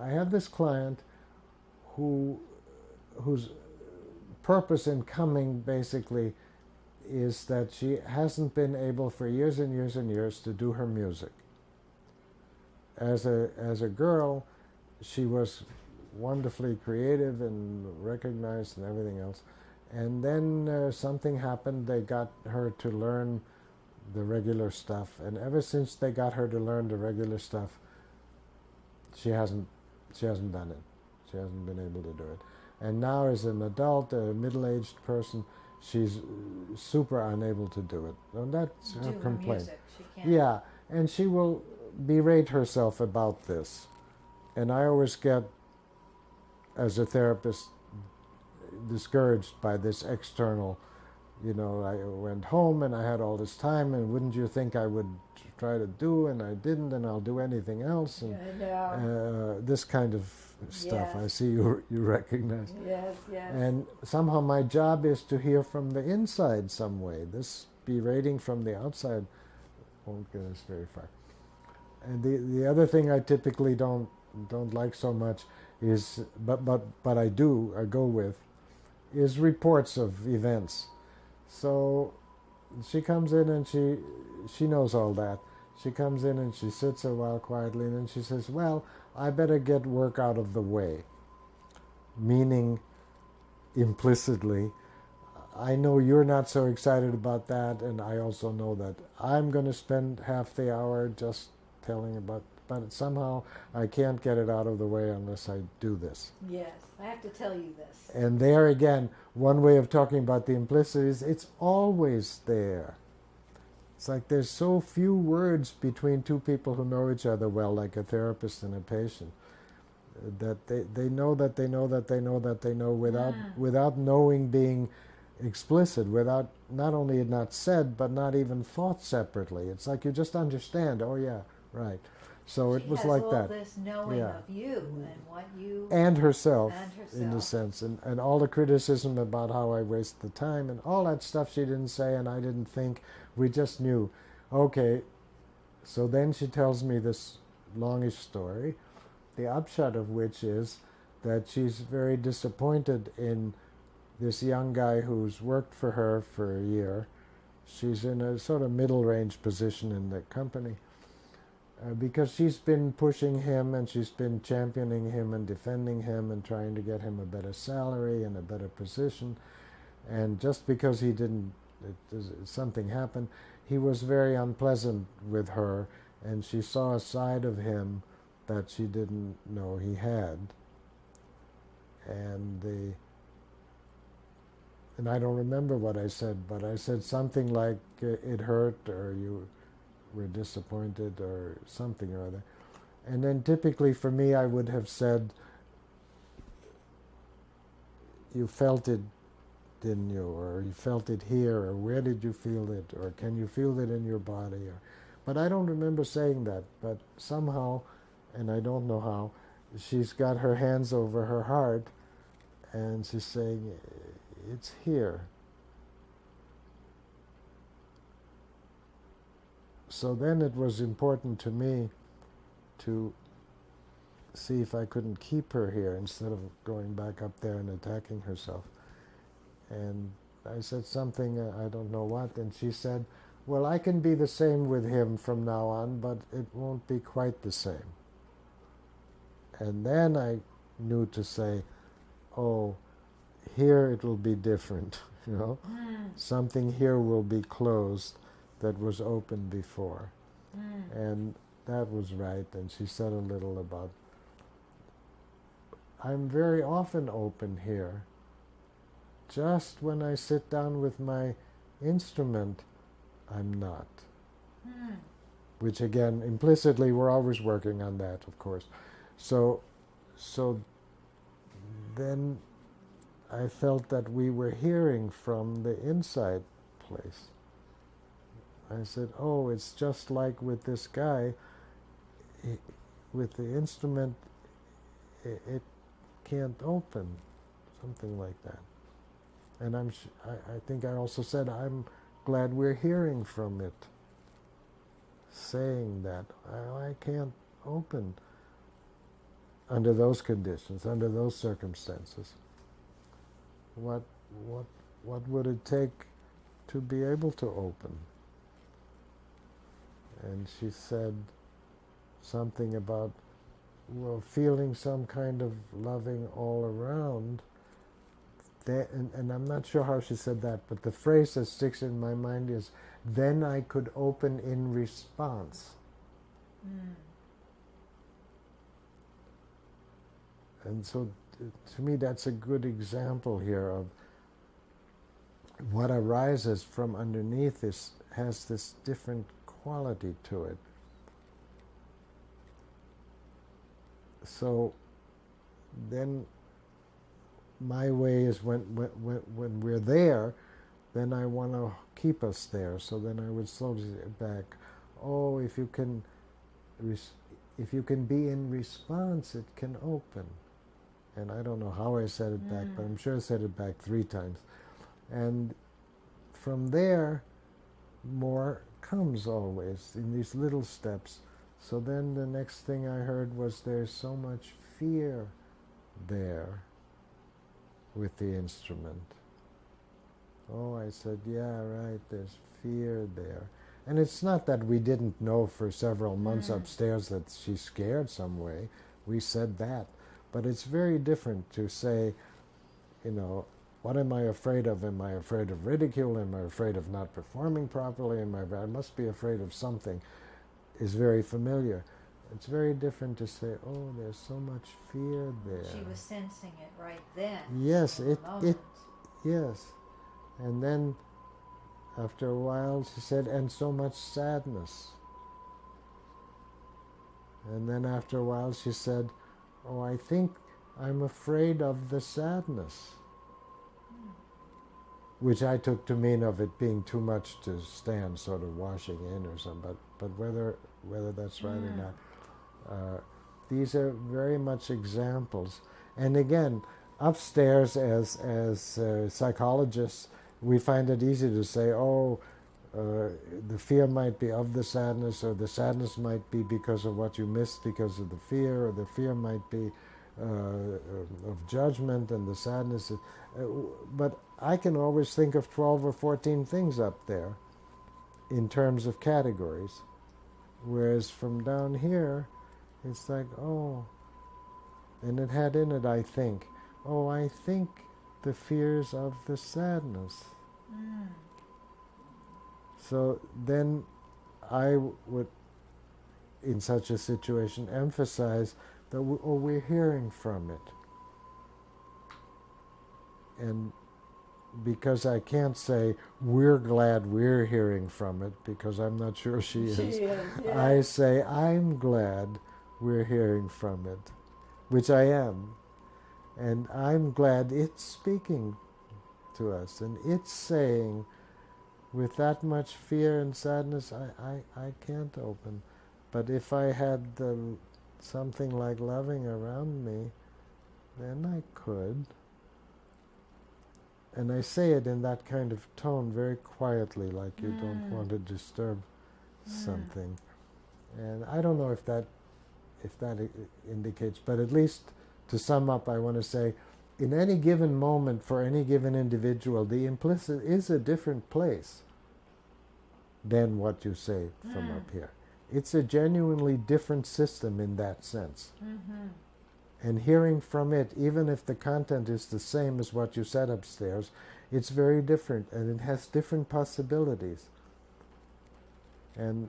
have this client whose purpose in coming basically is that she hasn't been able for years and years and years to do her music. As a girl, she was wonderfully creative and recognized and everything else. And then something happened. They got her to learn the regular stuff, and ever since they got her to learn the regular stuff, she hasn't done it. She hasn't been able to do it. And now, as an adult, a middle-aged person, she's super unable to do it. And that's her complaint. Music. She can't. Yeah, and she will berate herself about this. And I always get, as a therapist, discouraged by this external, I went home and I had all this time, and wouldn't you think I would try to do, and I didn't, and I'll do anything else, and this kind of stuff. Yes. I see you recognize. Yes, yes. And somehow my job is to hear from the inside some way. This berating from the outside won't get us very far. And the other thing I typically don't like so much is, but I go with, is reports of events. So she comes in and she knows all that. She comes in and she sits a while quietly, and then she says, well, I better get work out of the way. Meaning, implicitly, I know you're not so excited about that, and I also know that I'm going to spend half the hour just telling about, but somehow I can't get it out of the way unless I do this. Yes, I have to tell you this. And there again, one way of talking about the implicit is it's always there. It's like there's so few words between two people who know each other well, like a therapist and a patient, that they know that they know that they know that they know without knowing being explicit, without not only it not said, but not even thought separately. It's like you just understand, oh yeah, right. So it was like that. This knowing of you and what you... And herself, in a sense. And all the criticism about how I waste the time and all that stuff she didn't say and I didn't think. We just knew. Okay, so then she tells me this longish story, the upshot of which is that she's very disappointed in this young guy who's worked for her for a year. She's in a sort of middle-range position in the company. Because she's been pushing him and she's been championing him and defending him and trying to get him a better salary and a better position. And just because he didn't, something happened, he was very unpleasant with her, and she saw a side of him that she didn't know he had. And I don't remember what I said, but I said something like, it hurt, or you were disappointed, or something or other. And then typically for me I would have said, you felt it, didn't you? Or you felt it here, or where did you feel it? Or can you feel it in your body? But I don't remember saying that. But somehow, and I don't know how, she's got her hands over her heart and she's saying, it's here. So then it was important to me to see if I couldn't keep her here instead of going back up there and attacking herself. And I said something, I don't know what, and she said, well, I can be the same with him from now on, but it won't be quite the same. And then I knew to say, oh, here it will be different, Something here will be closed that was open before. And that was right, and she said a little about, I'm very often open here. Just when I sit down with my instrument, I'm not. Which again, implicitly, we're always working on that, of course. So then I felt that we were hearing from the inside place. I said, oh, it's just like with this guy, with the instrument, it can't open, something like that. And I think I also said, I'm glad we're hearing from it, saying that I can't open. under those conditions, under those circumstances? What would it take to be able to open? And she said something about, well, feeling some kind of loving all around. And I'm not sure how she said that, but the phrase that sticks in my mind is, then I could open in response. And so to me that's a good example here of what arises from underneath has this different quality to it. So then my way is when we're there, then I want to keep us there. So then I would slowly say back, oh, if you can be in response, it can open. And I don't know how I said it back, but I'm sure I said it back 3 times. And from there, more comes always in these little steps. So then the next thing I heard was, there's so much fear there with the instrument. Oh, I said, yeah, right, there's fear there. And it's not that we didn't know for several months upstairs that she's scared some way. We said that. But it's very different to say, you know, what am I afraid of? Am I afraid of ridicule? Am I afraid of not performing properly? I must be afraid of something, is very familiar. It's very different to say, oh, there's so much fear there. She was sensing it right then. Yes, yes. And then after a while she said, and so much sadness. And then after a while she said, oh, I think I'm afraid of the sadness. Which I took to mean of it being too much to stand, sort of washing in or something. But whether that's right or not, these are very much examples. And again, upstairs as psychologists, we find it easy to say, oh, the fear might be of the sadness, or the sadness might be because of what you missed because of the fear, or the fear might be of judgment, and the sadness is, but I can always think of 12 or 14 things up there in terms of categories, whereas from down here it's like, oh, and it had in it, I think, oh, I think the fears of the sadness. So then I would, in such a situation, emphasize that we're hearing from it. And because I can't say, we're glad we're hearing from it, because I'm not sure she is. Yeah. I say, I'm glad we're hearing from it, which I am. And I'm glad it's speaking to us, and it's saying, with that much fear and sadness, I can't open. But if I had something like loving around me, then I could. And I say it in that kind of tone, very quietly, like you don't want to disturb something. And I don't know if that indicates, but at least to sum up, I want to say, in any given moment, for any given individual, the implicit is a different place than what you say from up here. It's a genuinely different system in that sense. And hearing from it, even if the content is the same as what you said upstairs, it's very different, and it has different possibilities. And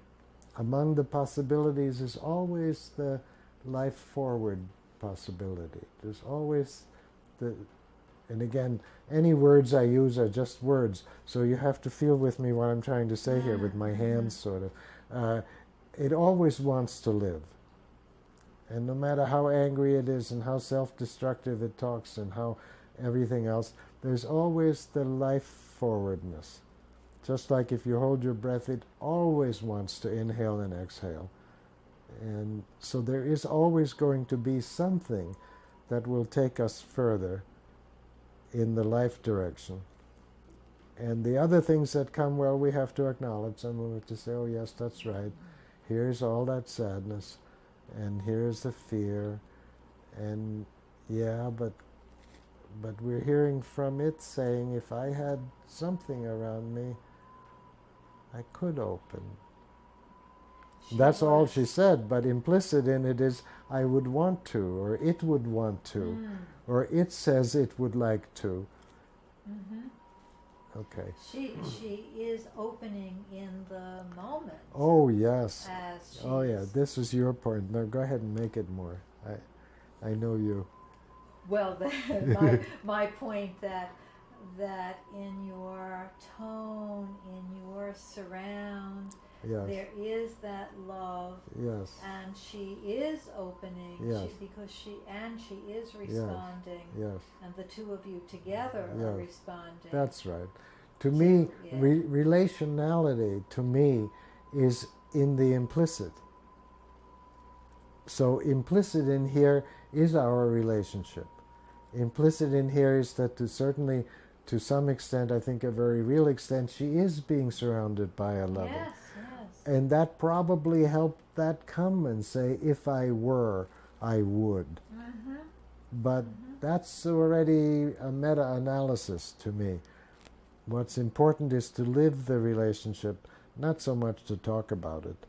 among the possibilities is always the life forward possibility. There's always and again, any words I use are just words, so you have to feel with me what I'm trying to say here with my hands, sort of. It always wants to live. And no matter how angry it is and how self-destructive it talks and how everything else, there's always the life forwardness. Just like if you hold your breath, it always wants to inhale and exhale. And so there is always going to be something that will take us further in the life direction. And the other things that come, well, we have to acknowledge them. We have to say, oh yes, that's right. Here's all that sadness, and here's the fear, And yeah, but we're hearing from it saying if I had something around me, I could open. That's all she said, but implicit in it is I would want to, or it would want to, or it says it would like to. Mm-hmm. Okay. She is opening in the moment. Oh yes. As she Oh yeah. This is your point. No, go ahead and make it more. I know you. Well, my point that in your tone, in your surround, Yes. there is that love. Yes. And she is opening. Yes. Because she is responding. Yes. And the two of you together are responding. That's right. To me, relationality to me is in the implicit. So implicit in here is our relationship. Implicit in here is that certainly to some extent, I think a very real extent, she is being surrounded by a lover. Yes, yes. And that probably helped that come and say, if I were, I would. Mm-hmm. But that's already a meta-analysis to me. What's important is to live the relationship, not so much to talk about it.